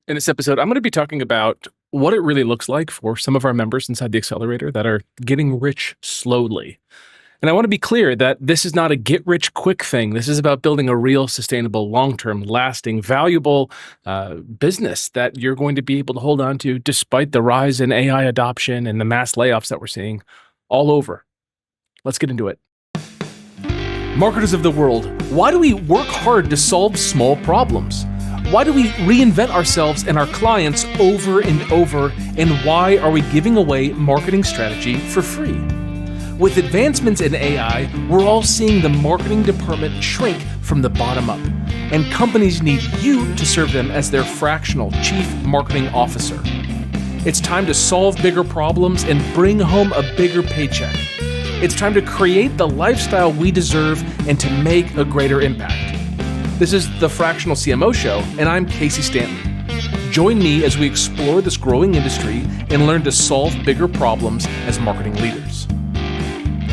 In this episode, I'm going to be talking about what it really looks like for some of our members inside the Accelerator that are getting rich slowly. And I want to be clear that this is not a get rich quick thing. This is about building a real, sustainable, long-term, lasting, valuable business that you're going to be able to hold on to despite the rise in AI adoption and the mass layoffs that we're seeing all over. Let's get into it. Marketers of the world, why do we work hard to solve small problems? Why do we reinvent ourselves and our clients over and over? And why are we giving away marketing strategy for free? With advancements in AI, we're all seeing the marketing department shrink from the bottom up. And companies need you to serve them as their fractional chief marketing officer. It's time to solve bigger problems and bring home a bigger paycheck. It's time to create the lifestyle we deserve and to make a greater impact. This is the Fractional CMO Show, and I'm Casey Stanton. Join me as we explore this growing industry and learn to solve bigger problems as marketing leaders.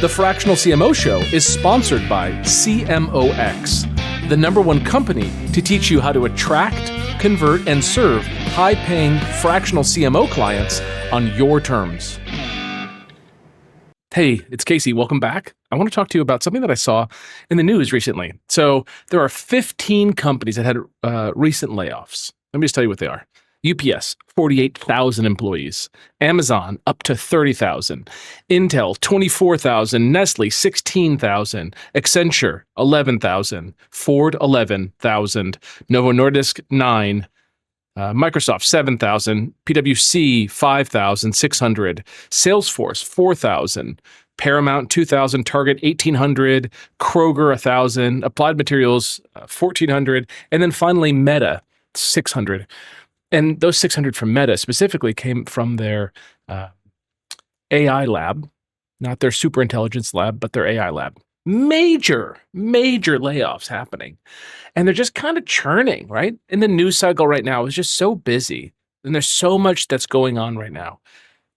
The Fractional CMO Show is sponsored by CMOs, the #1 company to teach you how to attract, convert, and serve high-paying fractional CMO clients on your terms. Hey, it's Casey. Welcome back. I want to talk to you about something that I saw in the news recently. So there are 15 companies that had recent layoffs. Let me just tell you what they are. UPS, 48,000 employees. Amazon, up to 30,000. Intel, 24,000. Nestle, 16,000. Accenture, 11,000. Ford, 11,000. Novo Nordisk, 9. Microsoft, 7,000, PwC, 5,600, Salesforce, 4,000, Paramount, 2,000, Target, 1,800, Kroger, 1,000, Applied Materials, 1,400, and then finally Meta, 600. And those 600 from Meta specifically came from their AI lab, not their superintelligence lab, but their AI lab. Major layoffs happening. And they're just kind of churning, right? And the news cycle right now is just so busy. And there's so much that's going on right now.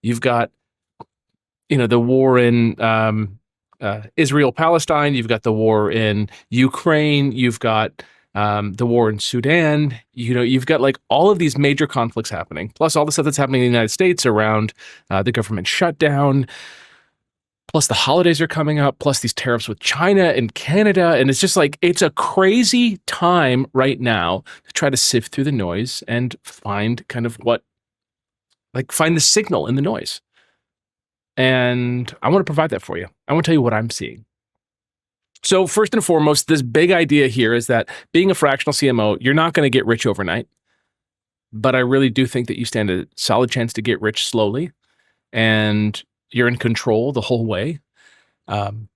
You've got, the war in Israel-Palestine. You've got the war in Ukraine. You've got the war in Sudan. You've got like all of these major conflicts happening, plus all the stuff that's happening in the United States around the government shutdown. Plus the holidays are coming up, plus these tariffs with China and Canada. And it's just like, it's a crazy time right now to try to sift through the noise and find find the signal in the noise. And I want to provide that for you. I want to tell you what I'm seeing. So first and foremost, this big idea here is that being a fractional CMO, you're not going to get rich overnight. But I really do think that you stand a solid chance to get rich slowly. And you're in control the whole way. And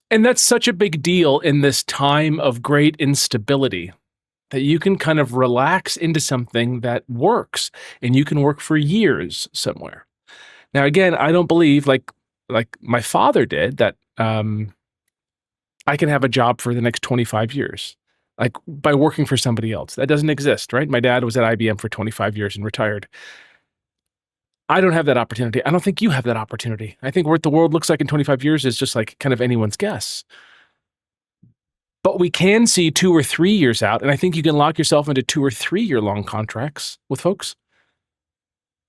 that's such a big deal in this time of great instability that you can kind of relax into something that works and you can work for years somewhere. Now, again, I don't believe like my father did that I can have a job for the next 25 years, like by working for somebody else. That doesn't exist, right? My dad was at IBM for 25 years and retired. I don't have that opportunity. I don't think you have that opportunity. I think what the world looks like in 25 years is just like kind of anyone's guess. But we can see 2 or 3 years out, and I think you can lock yourself into 2 or 3 year long contracts with folks.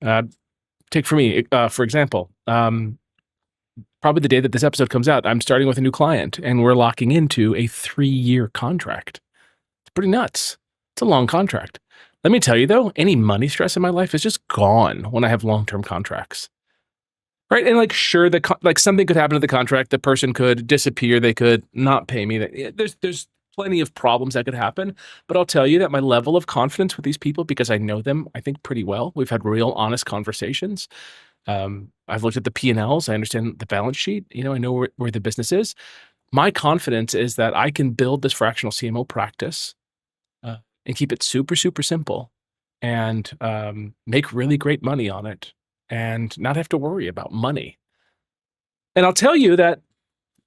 Take for me, for example, probably the day that this episode comes out, I'm starting with a new client, and we're locking into a 3-year contract. It's pretty nuts. It's a long contract. Let me tell you though, any money stress in my life is just gone when I have long-term contracts, right? And like, sure, something could happen to the contract. The person could disappear. They could not pay me. There's plenty of problems that could happen. But I'll tell you that my level of confidence with these people, because I know them, I think pretty well. We've had real, honest conversations. I've looked at the P&Ls. I understand the balance sheet. I know where the business is. My confidence is that I can build this fractional CMO practice and keep it super, super simple and make really great money on it and not have to worry about money. And I'll tell you that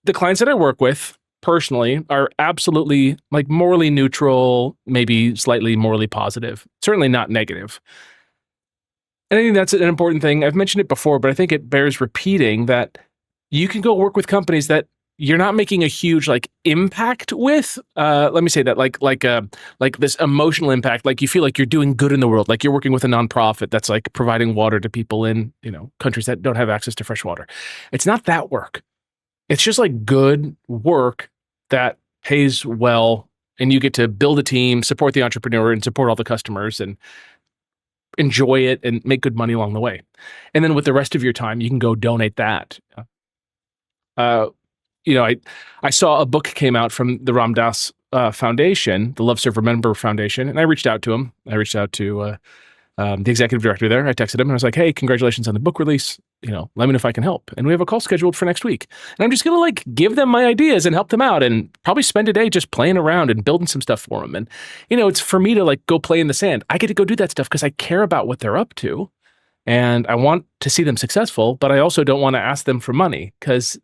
the clients that I work with personally are absolutely like morally neutral, maybe slightly morally positive, certainly not negative. And I think that's an important thing. I've mentioned it before, but I think it bears repeating that you can go work with companies that you're not making a huge like impact with. Let me say that like this emotional impact. Like you feel like you're doing good in the world. Like you're working with a nonprofit that's like providing water to people in countries that don't have access to fresh water. It's not that work. It's just like good work that pays well, and you get to build a team, support the entrepreneur, and support all the customers, and enjoy it and make good money along the way. And then with the rest of your time, you can go donate that. Uh, I saw a book came out from the Ram Dass Foundation, the Love Serve Remember Foundation, and I reached out to him. I reached out to the executive director there. I texted him and I was like, "Hey, congratulations on the book release. Let me know if I can help." And we have a call scheduled for next week. And I'm just gonna like give them my ideas and help them out, and probably spend a day just playing around and building some stuff for them. And it's for me to like go play in the sand. I get to go do that stuff because I care about what they're up to, and I want to see them successful. But I also don't want to ask them for money because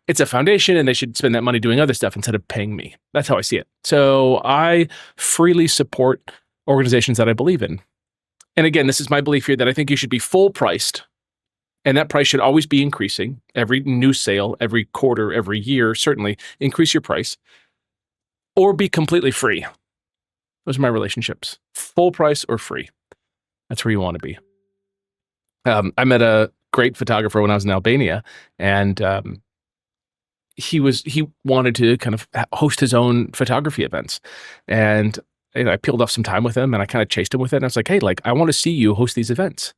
it's a foundation and they should spend that money doing other stuff instead of paying me. That's how I see it. So I freely support organizations that I believe in. And again, this is my belief here that I think you should be full priced, and that price should always be increasing. Every new sale, every quarter, every year, certainly increase your price, or be completely free. Those are my relationships. Full price or free. That's where you want to be. I met a great photographer when I was in Albania, and he wanted to kind of host his own photography events. And I peeled off some time with him, and I kind of chased him with it. And I was like, "Hey, like, I want to see you host these events."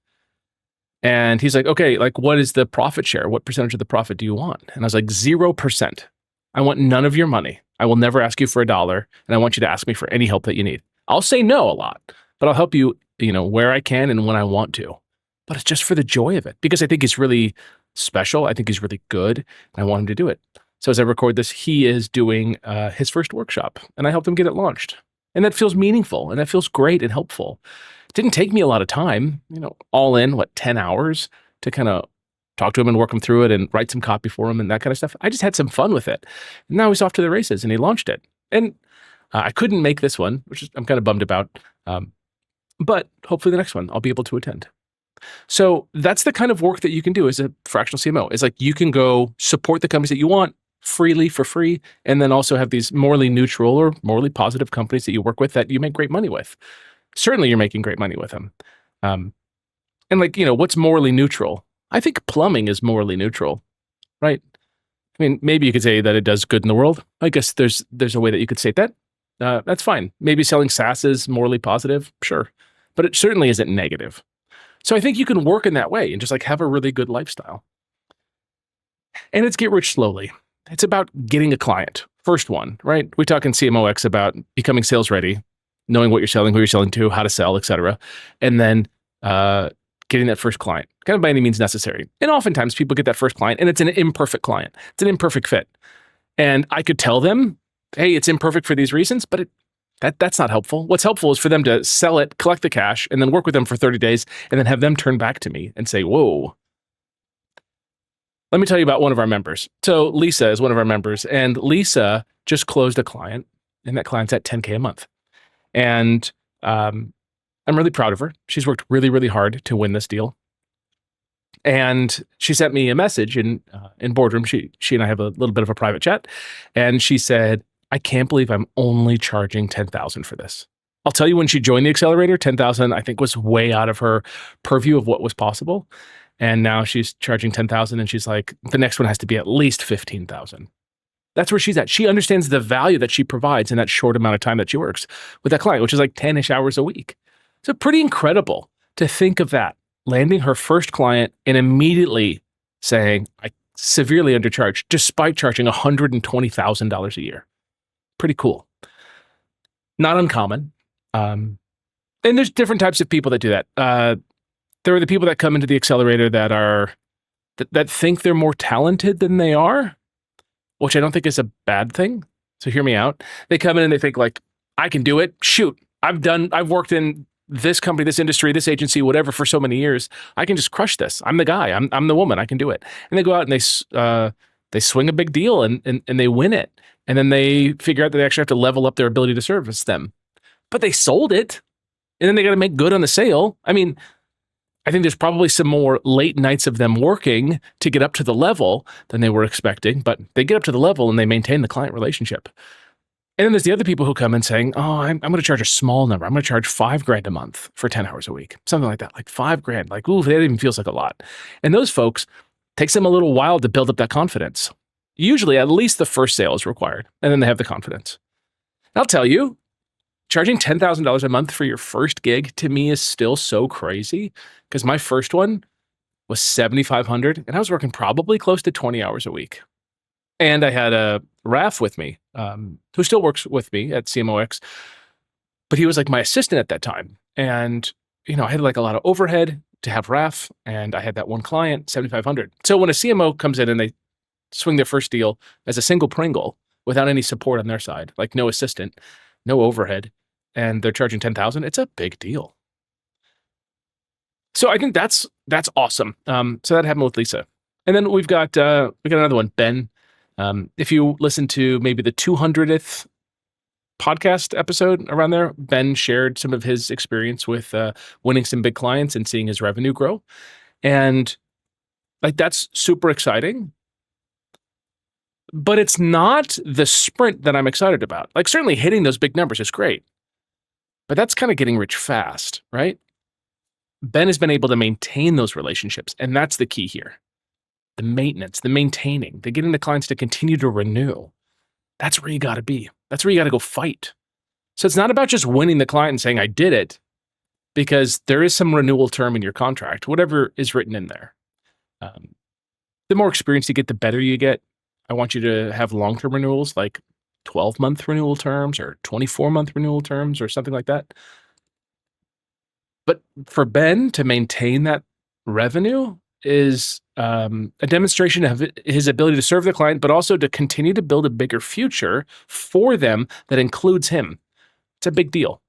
And he's like, "Okay, like, what is the profit share? What percentage of the profit do you want?" And I was like, 0%. I want none of your money. I will never ask you for $1, and I want you to ask me for any help that you need. I'll say no a lot, but I'll help you, where I can and when I want to. But it's just for the joy of it, because I think he's really special. I think he's really good, and I want him to do it. So as I record this, he is doing his first workshop, and I helped him get it launched. And that feels meaningful, and that feels great and helpful. It didn't take me a lot of time, all in, 10 hours to kind of talk to him and work him through it and write some copy for him and that kind of stuff. I just had some fun with it. And now he's off to the races, and he launched it. And I couldn't make this one, which I'm kind of bummed about. But hopefully the next one, I'll be able to attend. So that's the kind of work that you can do as a fractional CMO. It's like you can go support the companies that you want freely for free, and then also have these morally neutral or morally positive companies that you work with that you make great money with. Certainly you're making great money with them. And like, what's morally neutral? I think plumbing is morally neutral, right? I mean, maybe you could say that it does good in the world. I guess there's a way that you could state that. That's fine. Maybe selling SaaS is morally positive, sure. But it certainly isn't negative. So I think you can work in that way and just like have a really good lifestyle. And it's get rich slowly. It's about getting a client. First one, right? We talk in CMOX about becoming sales ready, knowing what you're selling, who you're selling to, how to sell, et cetera. And then getting that first client, kind of by any means necessary. And oftentimes people get that first client and it's an imperfect client. It's an imperfect fit. And I could tell them, hey, it's imperfect for these reasons, but that's not helpful. What's helpful is for them to sell it, collect the cash, and then work with them for 30 days, and then have them turn back to me and say, whoa. Let me tell you about one of our members. So Lisa is one of our members, and Lisa just closed a client, and that client's at $10K a month. And I'm really proud of her. She's worked really, really hard to win this deal. And she sent me a message in Boardroom. She and I have a little bit of a private chat, and she said, "I can't believe I'm only charging $10,000 for this." I'll tell you, when she joined the Accelerator, $10,000 I think was way out of her purview of what was possible. And now she's charging $10,000, and she's like, the next one has to be at least $15,000. That's where she's at. She understands the value that she provides in that short amount of time that she works with that client, which is like 10-ish hours a week. So pretty incredible to think of that, landing her first client and immediately saying, I severely undercharged, despite charging $120,000 a year. Pretty cool. Not uncommon. And there's different types of people that do that. There are the people that come into the Accelerator that think they're more talented than they are, which I don't think is a bad thing. So hear me out. They come in and they think like, I can do it. Shoot, I've worked in this company, this industry, this agency, whatever, for so many years. I can just crush this. I'm the guy. I'm the woman. I can do it. And they go out and they swing a big deal and they win it. And then they figure out that they actually have to level up their ability to service them. But they sold it. And then they got to make good on the sale. I mean, I think there's probably some more late nights of them working to get up to the level than they were expecting, but they get up to the level and they maintain the client relationship. And then there's the other people who come in saying, oh, I'm going to charge a small number. I'm going to charge $5,000 a month for 10 hours a week, something like that, like $5,000. Like, ooh, that even feels like a lot. And those folks, takes them a little while to build up that confidence. Usually at least the first sale is required, and then they have the confidence. I'll tell you, charging $10,000 a month for your first gig to me is still so crazy, because my first one was $7,500 and I was working probably close to 20 hours a week. And I had a Raf with me, who still works with me at CMOX, but he was like my assistant at that time. And, I had like a lot of overhead to have Raf, and I had that one client, $7,500. So when a CMO comes in and they swing their first deal as a single Pringle without any support on their side, like no assistant, no overhead, and they're charging $10,000, it's a big deal. So I think that's awesome. So that happened with Lisa. And then we got another one, Ben. If you listen to maybe the 200th podcast episode around there, Ben shared some of his experience with winning some big clients and seeing his revenue grow. And like, that's super exciting. But it's not the sprint that I'm excited about. Like, certainly hitting those big numbers is great, but that's kind of getting rich fast, right? Ben has been able to maintain those relationships, and that's the key here. The maintenance, the maintaining, the getting the clients to continue to renew. That's where you got to be. That's where you got to go fight. So it's not about just winning the client and saying, I did it, because there is some renewal term in your contract, whatever is written in there. The more experience you get, the better you get. I want you to have long-term renewals, like 12-month renewal terms or 24-month renewal terms or something like that. But for Ben to maintain that revenue is a demonstration of his ability to serve the client, but also to continue to build a bigger future for them that includes him. It's a big deal.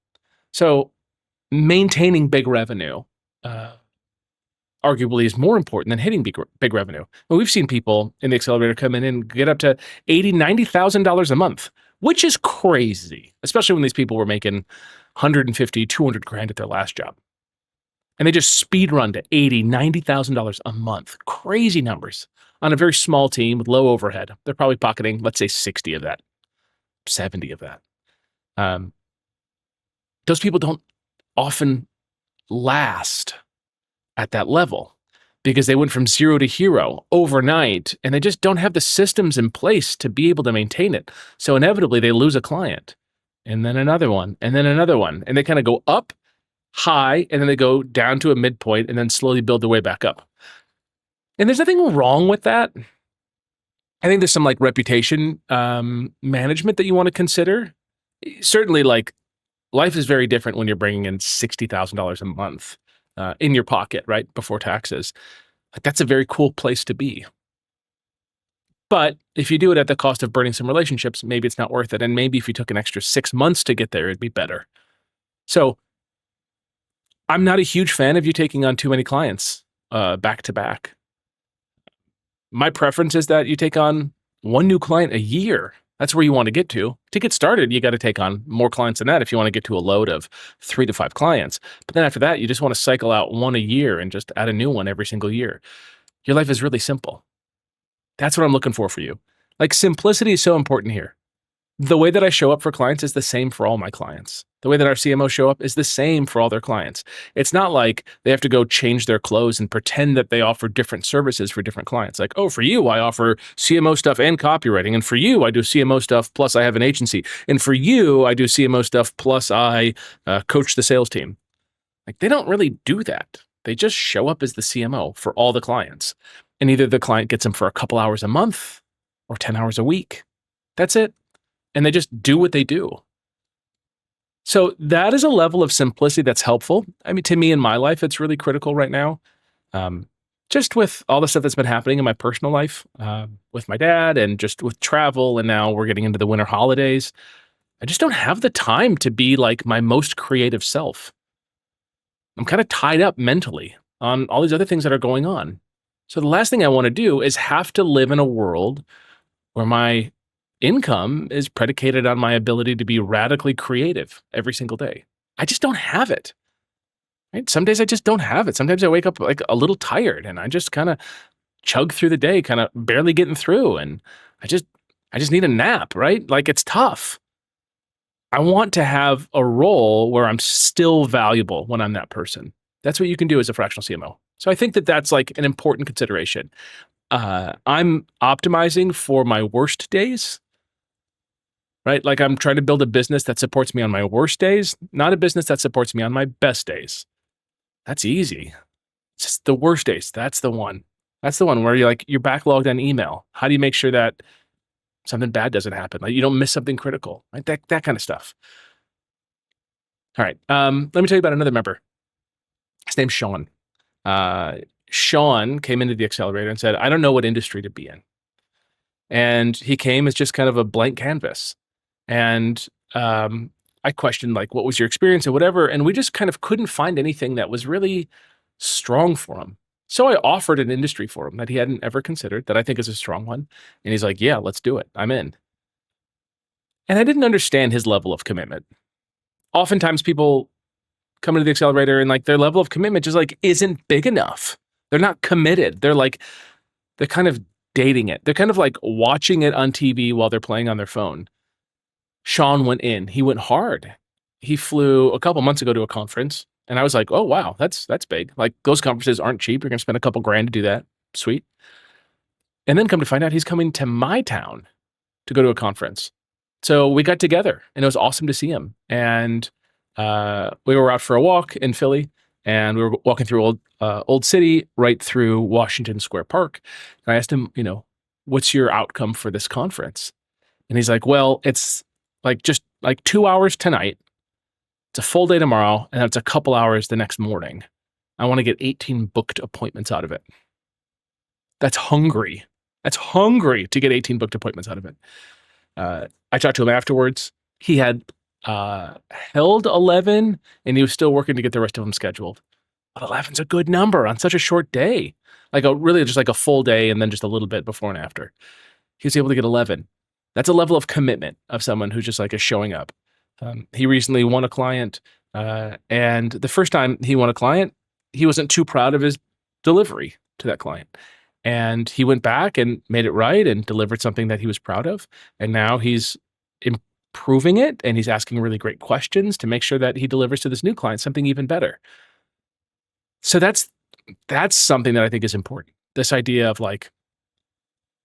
So maintaining big revenue arguably is more important than hitting big revenue. And we've seen people in the Accelerator come in and get up to $80,000, $90,000 a month, which is crazy, especially when these people were making $150,000, $200,000 at their last job. And they just speed run to $80,000, $90,000 a month. Crazy numbers on a very small team with low overhead. They're probably pocketing, let's say, 60 of that, 70 of that. Those people don't often last at that level because they went from zero to hero overnight, and they just don't have the systems in place to be able to maintain it. So inevitably they lose a client, and then another one, and then another one. And they kind of go up high, and then they go down to a midpoint, and then slowly build their way back up. And there's nothing wrong with that. I think there's some like reputation management that you want to consider. Certainly, like, life is very different when you're bringing in $60,000 a month in your pocket, right, before taxes. Like, that's a very cool place to be. But if you do it at the cost of burning some relationships, maybe it's not worth it. And maybe if you took an extra 6 months to get there, it'd be better. So I'm not a huge fan of you taking on too many clients back to back. My preference is that you take on one new client a year. That's where you want to get to. To get started, you got to take on more clients than that if you want to get to a load of 3 to 5 clients. But then after that, you just want to cycle out one a year and just add a new one every single year. Your life is really simple. That's what I'm looking for you. Like, simplicity is so important here. The way that I show up for clients is the same for all my clients. The way that our CMOs show up is the same for all their clients. It's not like they have to go change their clothes and pretend that they offer different services for different clients. Like, oh, for you, I offer CMO stuff and copywriting. And for you, I do CMO stuff, plus I have an agency. And for you, I do CMO stuff, plus I coach the sales team. Like, they don't really do that. They just show up as the CMO for all the clients. And either the client gets them for a couple hours a month or 10 hours a week. That's it. And they just do what they do. So that is a level of simplicity that's helpful. I mean, to me in my life, it's really critical right now. Just with all the stuff that's been happening in my personal life, with my dad and just with travel, and now we're getting into the winter holidays, I just don't have the time to be like my most creative self. I'm kind of tied up mentally on all these other things that are going on. So the last thing I want to do is have to live in a world where my income is predicated on my ability to be radically creative every single day. I just don't have it. right? Some days I just don't have it. Sometimes I wake up like a little tired and I just kind of chug through the day, kind of barely getting through. And I just, I just need a nap, right? Like it's tough. I want to have a role where I'm still valuable when I'm that person. That's what you can do as a fractional CMO. So I think that that's like an important consideration. I'm optimizing for my worst days, right? Like I'm trying to build a business that supports me on my worst days, not a business that supports me on my best days. That's easy. It's just the worst days. That's the one. That's the one where you're backlogged on email. How do you make sure that something bad doesn't happen? Like you don't miss something critical, right? That kind of stuff. All right. Let me tell you about another member. His name's Sean. Sean came into the Accelerator and said, I don't know what industry to be in. And he came as just kind of a blank canvas. And I questioned, like, what was your experience or whatever? And we just kind of couldn't find anything that was really strong for him. So I offered an industry for him that he hadn't ever considered that I think is a strong one. And he's like, yeah, let's do it. I'm in. And I didn't understand his level of commitment. Oftentimes people come into the Accelerator and like their level of commitment just like isn't big enough. They're not committed. They're kind of dating it. They're kind of like watching it on TV while they're playing on their phone. Sean went in. He went hard. He flew a couple months ago to a conference, and I was like, "Oh wow, that's big. Like those conferences aren't cheap. You're gonna spend a couple grand to do that. Sweet." And then come to find out, he's coming to my town to go to a conference. So we got together, and it was awesome to see him. And we were out for a walk in Philly, and we were walking through Old City, right through Washington Square Park. And I asked him, what's your outcome for this conference? And he's like, well, it's like just like 2 hours tonight. It's a full day tomorrow, and it's a couple hours the next morning. I want to get 18 booked appointments out of it. That's hungry. That's hungry to get 18 booked appointments out of it. I talked to him afterwards. He had held 11, and he was still working to get the rest of them scheduled. But 11's a good number on such a short day. Like really just like a full day and then just a little bit before and after. He was able to get 11. That's a level of commitment of someone who just like is showing up. He recently won a client, and the first time he won a client, he wasn't too proud of his delivery to that client. And he went back and made it right and delivered something that he was proud of. And now he's improving it, and he's asking really great questions to make sure that he delivers to this new client something even better. So that's something that I think is important. This idea of like,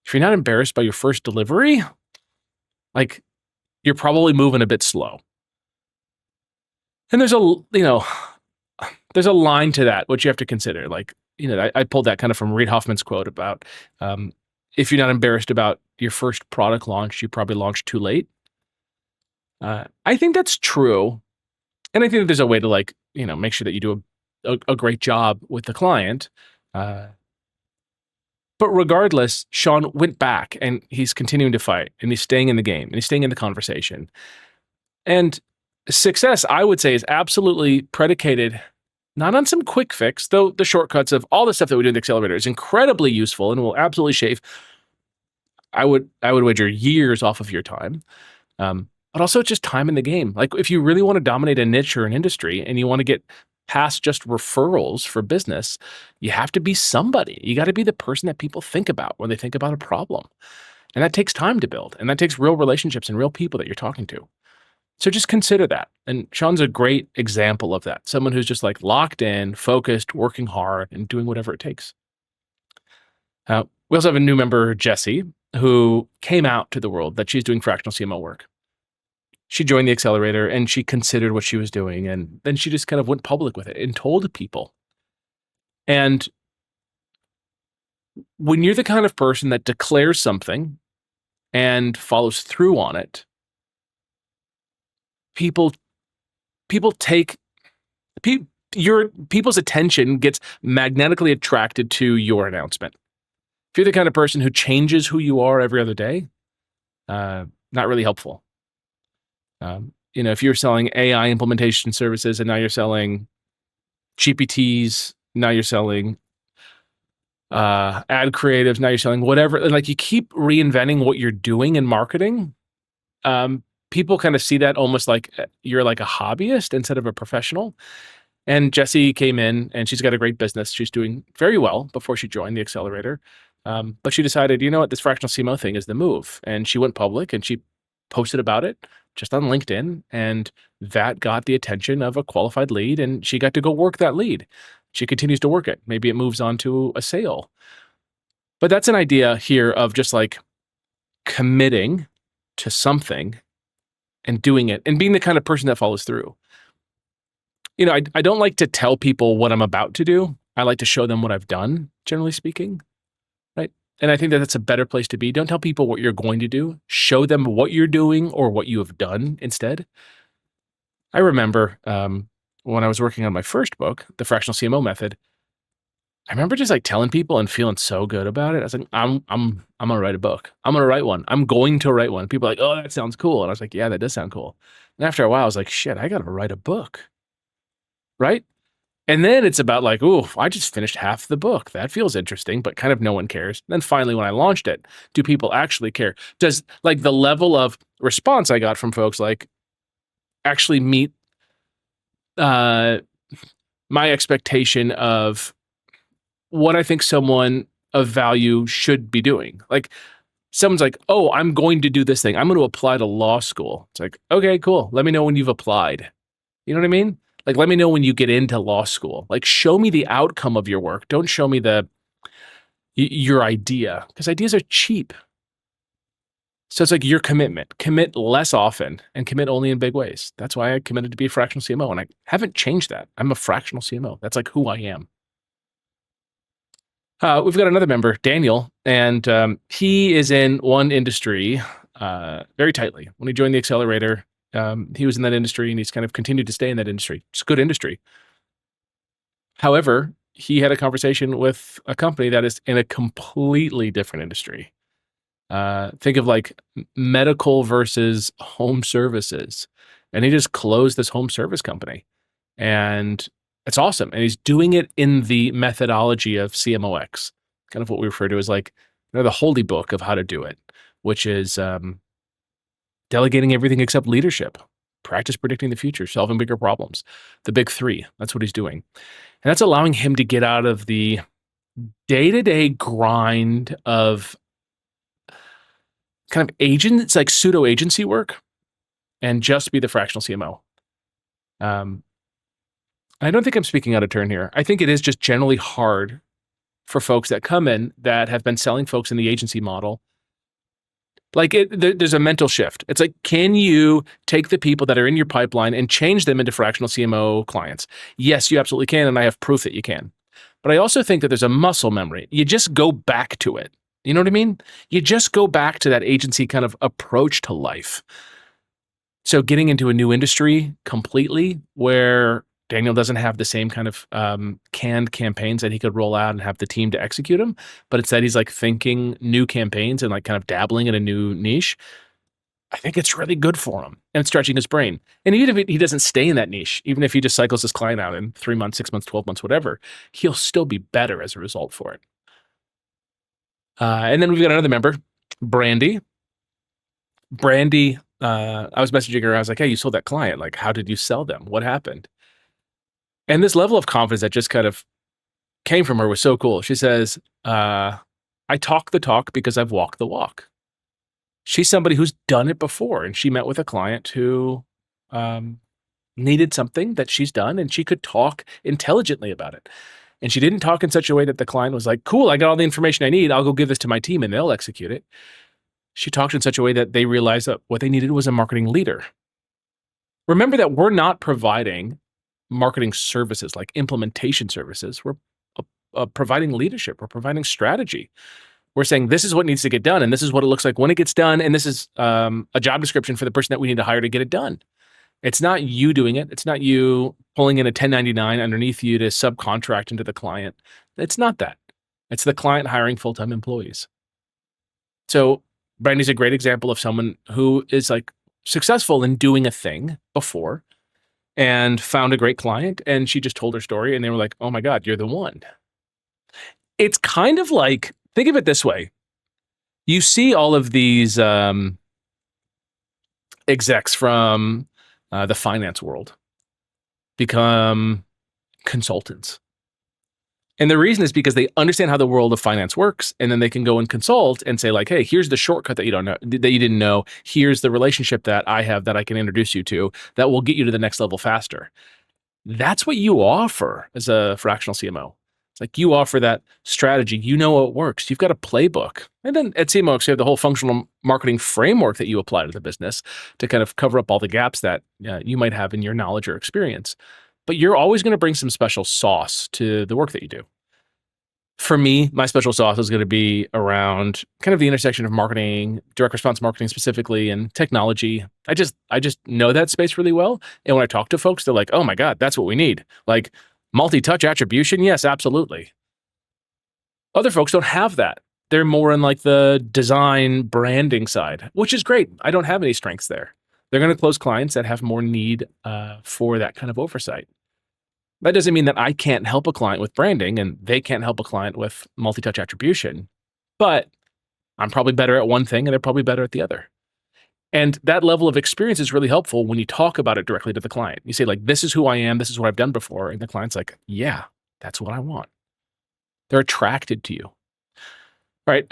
if you're not embarrassed by your first delivery, like you're probably moving a bit slow. And there's a line to that, which you have to consider. Like, I pulled that kind of from Reid Hoffman's quote about, if you're not embarrassed about your first product launch, you probably launched too late. I think that's true. And I think that there's a way to like, make sure that you do a great job with the client. But regardless, Sean went back and he's continuing to fight and he's staying in the game and he's staying in the conversation. And success, I would say, is absolutely predicated not on some quick fix, though the shortcuts of all the stuff that we do in the Accelerator is incredibly useful and will absolutely shave, I would wager, years off of your time. But also just time in the game. Like if you really want to dominate a niche or an industry and you want to get past just referrals for business, you have to be somebody. You got to be the person that people think about when they think about a problem. And that takes time to build. And that takes real relationships and real people that you're talking to. So just consider that. And Sean's a great example of that. Someone who's just like locked in, focused, working hard, and doing whatever it takes. We also have a new member, Jessie, who came out to the world that she's doing fractional CMO work. She joined the Accelerator and she considered what she was doing. And then she just kind of went public with it and told people. And when you're the kind of person that declares something and follows through on it, people's attention gets magnetically attracted to your announcement. If you're the kind of person who changes who you are every other day, not really helpful. If you're selling AI implementation services and now you're selling GPTs, now you're selling ad creatives, now you're selling whatever, and like you keep reinventing what you're doing in marketing, people kind of see that almost like you're like a hobbyist instead of a professional. And Jessie came in and she's got a great business. She's doing very well before she joined the Accelerator. But she decided, you know what, this fractional CMO thing is the move. And she went public and she posted about it just on LinkedIn. And that got the attention of a qualified lead. And she got to go work that lead. She continues to work it. Maybe it moves on to a sale. But that's an idea here of just like committing to something and doing it and being the kind of person that follows through. You know, I don't like to tell people what I'm about to do. I like to show them what I've done, generally speaking, right? And I think that that's a better place to be. Don't tell people what you're going to do. Show them what you're doing or what you have done instead. I remember when I was working on my first book, The Fractional CMO Method, I remember just like telling people and feeling so good about it. I was like, I'm gonna write a book. I'm gonna write one. I'm going to write one. People are like, oh, that sounds cool. And I was like, yeah, that does sound cool. And after a while, I was like, shit, I gotta write a book. Right? And then it's about like, ooh, I just finished half the book. That feels interesting, but kind of no one cares. And then finally, when I launched it, do people actually care? Does like the level of response I got from folks like actually meet my expectation of what I think someone of value should be doing? Like someone's like, oh, I'm going to do this thing. I'm going to apply to law school. It's like, okay, cool. Let me know when you've applied. You know what I mean? Like, let me know when you get into law school. Like, show me the outcome of your work. Don't show me your idea, because ideas are cheap. So it's like your commitment. Commit less often and commit only in big ways. That's why I committed to be a fractional CMO, and I haven't changed that. I'm a fractional CMO. That's like who I am. We've got another member, Daniel, and he is in one industry very tightly. When he joined the Accelerator, he was in that industry and he's kind of continued to stay in that industry. It's a good industry. However, he had a conversation with a company that is in a completely different industry. Think of like medical versus home services. And he just closed this home service company. And it's awesome. And he's doing it in the methodology of CMOX, kind of what we refer to as like the holy book of how to do it, which is delegating everything except leadership, practice predicting the future, solving bigger problems, the big three. That's what he's doing. And that's allowing him to get out of the day-to-day grind of kind of it's like pseudo agency work and just be the fractional CMO. I don't think I'm speaking out of turn here. I think it is just generally hard for folks that come in that have been selling folks in the agency model. Like there's a mental shift. It's like, can you take the people that are in your pipeline and change them into fractional CMO clients? Yes, you absolutely can, and I have proof that you can. But I also think that there's a muscle memory. You just go back to it. You know what I mean? You just go back to that agency kind of approach to life. So getting into a new industry completely where Daniel doesn't have the same kind of canned campaigns that he could roll out and have the team to execute them, but instead he's like thinking new campaigns and like kind of dabbling in a new niche. I think it's really good for him and stretching his brain. And even if he doesn't stay in that niche, even if he just cycles his client out in 3 months, 6 months, 12 months, whatever, he'll still be better as a result for it. And then we've got another member, Brandy. Brandy, I was messaging her. I was like, hey, you sold that client. Like, how did you sell them? What happened? And this level of confidence that just kind of came from her was so cool. She says, I talk the talk because I've walked the walk. She's somebody who's done it before. And she met with a client who needed something that she's done, and she could talk intelligently about it. And she didn't talk in such a way that the client was like, cool, I got all the information I need. I'll go give this to my team and they'll execute it. She talked in such a way that they realized that what they needed was a marketing leader. Remember that we're not providing marketing services like implementation services. We're providing leadership. We're providing strategy. We're saying this is what needs to get done, and this is what it looks like when it gets done, and this is a job description for the person that we need to hire to get it done. It's not you doing it. It's not you pulling in a 1099 underneath you to subcontract into the client. It's not that. It's the client hiring full-time employees. So Brandy's a great example of someone who is like successful in doing a thing before and found a great client, and she just told her story and they were like, oh my God, you're the one. It's kind of like, think of it this way. You see all of these execs from the finance world become consultants. And the reason is because they understand how the world of finance works, and then they can go and consult and say like, hey, here's the shortcut that you don't know, that you didn't know. Here's the relationship that I have that I can introduce you to that will get you to the next level faster. That's what you offer as a fractional CMO. It's like you offer that strategy. You know what works. You've got a playbook. And then at CMOs, you have the whole functional marketing framework that you apply to the business to kind of cover up all the gaps that you might have in your knowledge or experience. But you're always going to bring some special sauce to the work that you do. For me, my special sauce is going to be around kind of the intersection of marketing, direct response marketing specifically, and technology. I just know that space really well. And when I talk to folks, they're like, "Oh my God, that's what we need." Like multi-touch attribution, yes, absolutely. Other folks don't have that. They're more in like the design branding side, which is great. I don't have any strengths there. They're going to close clients that have more need for that kind of oversight. That doesn't mean that I can't help a client with branding and they can't help a client with multi-touch attribution, but I'm probably better at one thing and they're probably better at the other. And that level of experience is really helpful when you talk about it directly to the client. You say like, this is who I am. This is what I've done before. And the client's like, yeah, that's what I want. They're attracted to you. All right.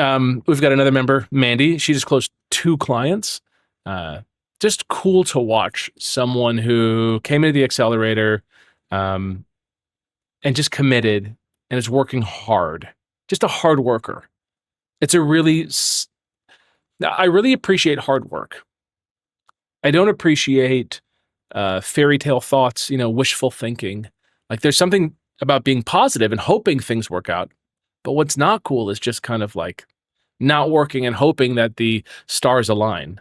We've got another member, Mandy. She just closed 2 clients. Just cool to watch someone who came into the Accelerator, and just committed and is working hard, just a hard worker. It's a really, I really appreciate hard work. I don't appreciate fairy tale thoughts, wishful thinking. Like there's something about being positive and hoping things work out. But what's not cool is just kind of like not working and hoping that the stars align.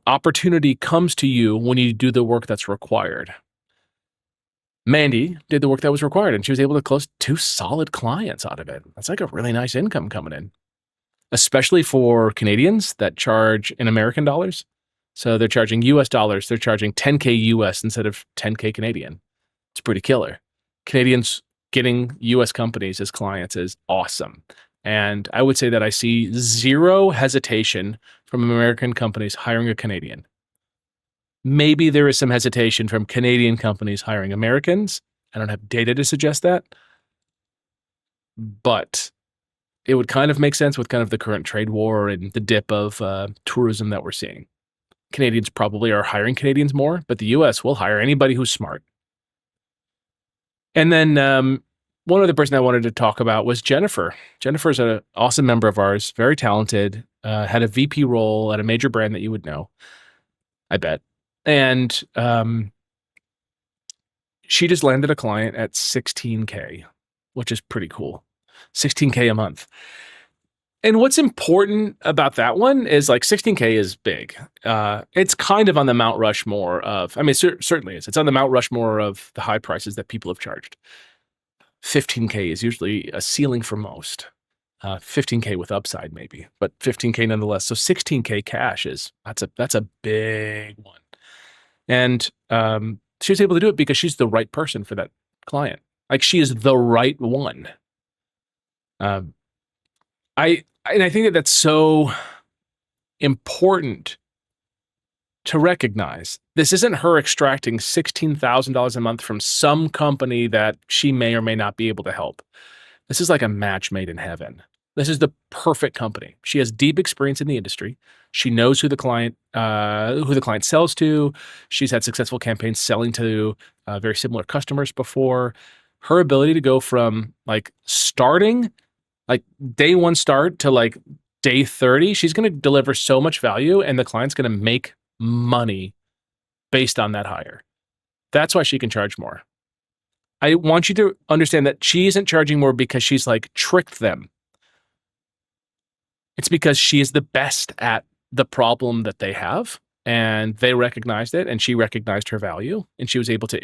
Opportunity comes to you when you do the work that's required. Mandy did the work that was required and she was able to close 2 solid clients out of it. That's like a really nice income coming in, especially for Canadians that charge in American dollars. So they're charging US dollars. They're charging 10K US instead of 10K Canadian. It's pretty killer. Canadians getting US companies as clients is awesome. And I would say that I see zero hesitation from American companies hiring a Canadian. Maybe there is some hesitation from Canadian companies hiring Americans. I don't have data to suggest that, but it would kind of make sense with kind of the current trade war and the dip of tourism that we're seeing. Canadians probably are hiring Canadians more, but the US will hire anybody who's smart. And then one other person I wanted to talk about was Jennifer. Jennifer's an awesome member of ours, very talented, had a VP role at a major brand that you would know, I bet. And she just landed a client at 16K, which is pretty cool. 16K a month. And what's important about that one is like 16K is big. It's kind of on the Mount Rushmore of, certainly is. It's on the Mount Rushmore of the high prices that people have charged. 15K is usually a ceiling for most. 15K with upside maybe, but 15K nonetheless. So 16K cash that's a big one. And she was able to do it because she's the right person for that client. Like she is the right one. I think that that's so important to recognize. This isn't her extracting $16,000 a month from some company that she may or may not be able to help. This is like a match made in heaven. This is the perfect company. She has deep experience in the industry. She knows who the client sells to. She's had successful campaigns selling to very similar customers before. Her ability to go from like starting, like day 1 start to like day 30, she's going to deliver so much value and the client's going to make money based on that hire. That's why she can charge more. I want you to understand that she isn't charging more because she's like tricked them. It's because she is the best at the problem that they have and they recognized it and she recognized her value and she was able to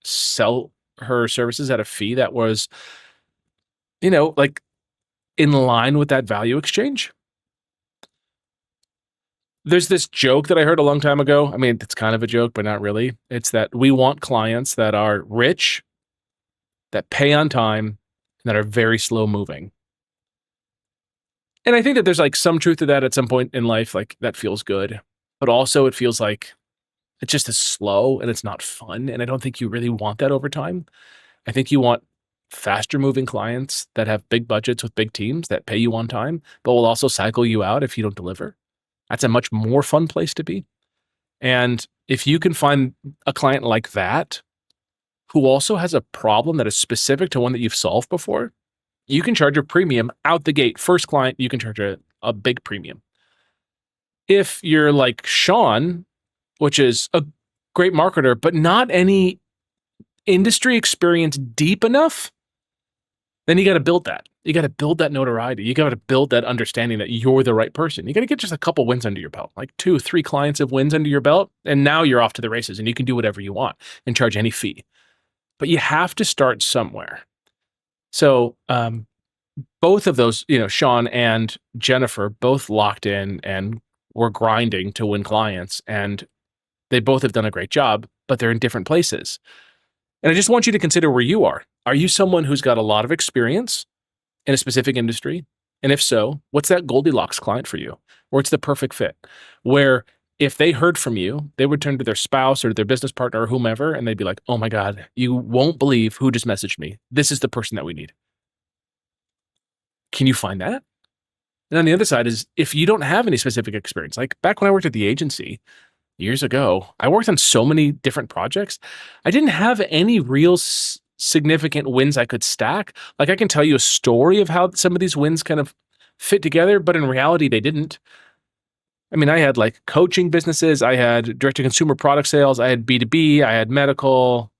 sell her services at a fee that was, like in line with that value exchange. There's this joke that I heard a long time ago. It's kind of a joke, but not really. It's that we want clients that are rich, that pay on time, and that are very slow moving. And I think that there's like some truth to that at some point in life, like that feels good. But also it feels like It's just as slow and it's not fun. And I don't think you really want that over time. I think you want faster moving clients that have big budgets with big teams that pay you on time, but will also cycle you out if you don't deliver. That's a much more fun place to be. And if you can find a client like that who also has a problem that is specific to one that you've solved before, you can charge a premium out the gate. First client, you can charge a big premium. If you're like Sean, which is a great marketer, but not any industry experience deep enough, then you got to build that. You got to build that notoriety. You got to build that understanding that you're the right person. You got to get just a couple wins under your belt, like 2, 3 clients of wins under your belt. And now you're off to the races and you can do whatever you want and charge any fee. But you have to start somewhere. So both of those, Sean and Jennifer, both locked in and were grinding to win clients. And they both have done a great job, but they're in different places. And I just want you to consider where you are. Are you someone who's got a lot of experience in a specific industry? And if so, what's that Goldilocks client for you? Or it's the perfect fit where if they heard from you, they would turn to their spouse or their business partner or whomever, and they'd be like, oh my God, you won't believe who just messaged me. This is the person that we need. Can you find that? And on the other side is if you don't have any specific experience, like back when I worked at the agency, years ago, I worked on so many different projects. I didn't have any real significant wins I could stack. Like I can tell you a story of how some of these wins kind of fit together, but in reality, they didn't. I mean, I had like coaching businesses, I had direct-to-consumer product sales, I had B2B, I had medical,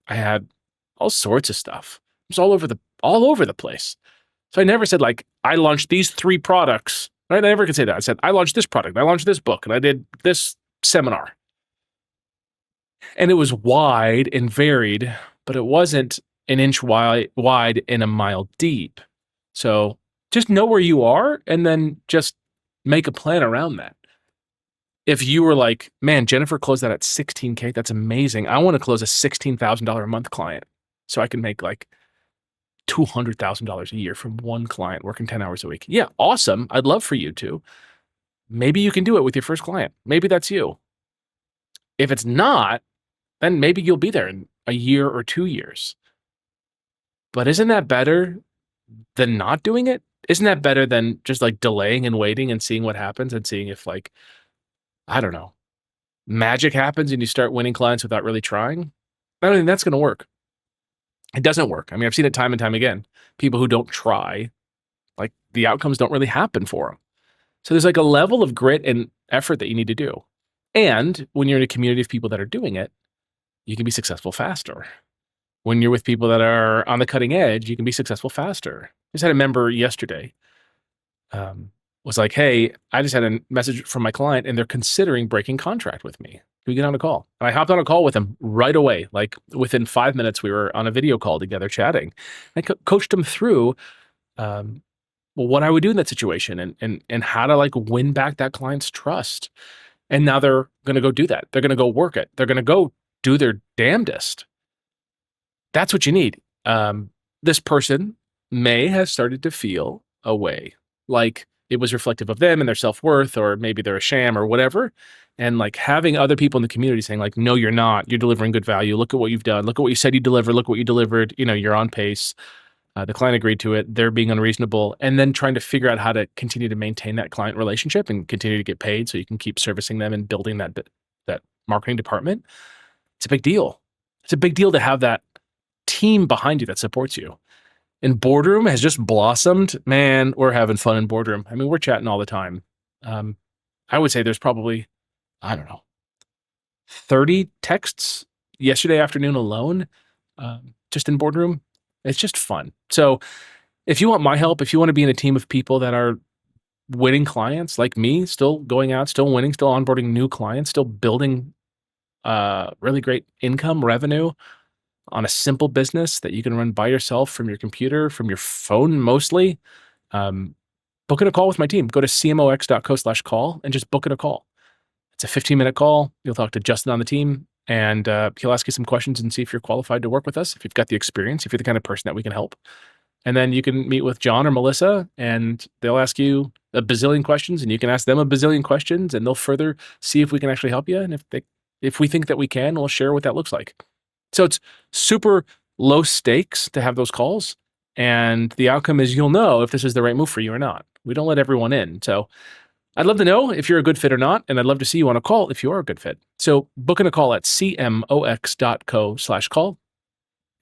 I had all sorts of stuff. It was all over the place. So I never said like, I launched these 3 products. Right? I never could say that. I said, I launched this product, I launched this book, and I did this seminar. And it was wide and varied, but it wasn't an inch wide and a mile deep. So just know where you are and then just make a plan around that. If you were like, man, Jennifer closed that at $16K, that's amazing. I want to close a $16,000 a month client so I can make like $200,000 a year from one client working 10 hours a week. Yeah, awesome. I'd love for you to. Maybe you can do it with your first client. Maybe that's you. If it's not, then maybe you'll be there in a year or 2 years. But isn't that better than not doing it? Isn't that better than just like delaying and waiting and seeing what happens and seeing if like, I don't know, magic happens and you start winning clients without really trying? I don't think that's going to work. It doesn't work. I mean, I've seen it time and time again. People who don't try, like the outcomes don't really happen for them. So there's like a level of grit and effort that you need to do. And when you're in a community of people that are doing it, you can be successful faster. When you're with people that are on the cutting edge, you can be successful faster. I just had a member yesterday was like, hey, I just had a message from my client and they're considering breaking contract with me. Can we get on a call? And I hopped on a call with him right away. Like within 5 minutes, we were on a video call together chatting. I coached him through what I would do in that situation and how to like win back that client's trust. And now they're going to go do that. They're going to go work it. They're going to go do their damnedest. That's what you need. This person may have started to feel a way, like it was reflective of them and their self-worth, or maybe they're a sham or whatever. And like having other people in the community saying like, no, you're not, you're delivering good value. Look at what you've done. Look at what you said you delivered. Look what you delivered. You're on pace. The client agreed to it. They're being unreasonable. And then trying to figure out how to continue to maintain that client relationship and continue to get paid so you can keep servicing them and building that marketing department. It's a big deal. It's a big deal to have that team behind you that supports you. And Boardroom has just blossomed. Man, we're having fun in Boardroom. I mean, we're chatting all the time. I would say there's probably, I don't know, 30 texts yesterday afternoon alone, just in Boardroom. It's just fun. So if you want my help, if you want to be in a team of people that are winning clients like me, still going out, still winning, still onboarding new clients, still building really great income revenue on a simple business that you can run by yourself from your computer, from your phone mostly, book in a call with my team. Go to cmox.co/call and just book in a call. It's a 15-minute call. You'll talk to Justin on the team, and he'll ask you some questions and see if you're qualified to work with us, if you've got the experience, if you're the kind of person that we can help. And then you can meet with John or Melissa, and they'll ask you a bazillion questions, and you can ask them a bazillion questions, and they'll further see if we can actually help you. And if they If we think that we can, we'll share what that looks like. So it's super low stakes to have those calls. And the outcome is you'll know if this is the right move for you or not. We don't let everyone in. So I'd love to know if you're a good fit or not. And I'd love to see you on a call if you are a good fit. So book in a call at cmox.co/call.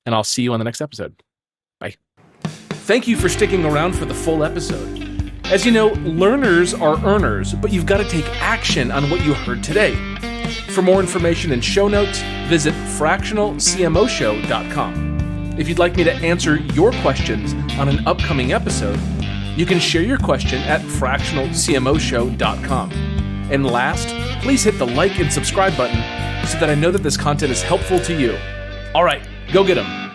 And I'll see you on the next episode. Bye. Thank you for sticking around for the full episode. As you know, learners are earners, but you've got to take action on what you heard today. For more information and show notes, visit fractionalcmoshow.com. If you'd like me to answer your questions on an upcoming episode, you can share your question at fractionalcmoshow.com. And last, please hit the like and subscribe button so that I know that this content is helpful to you. All right, go get them.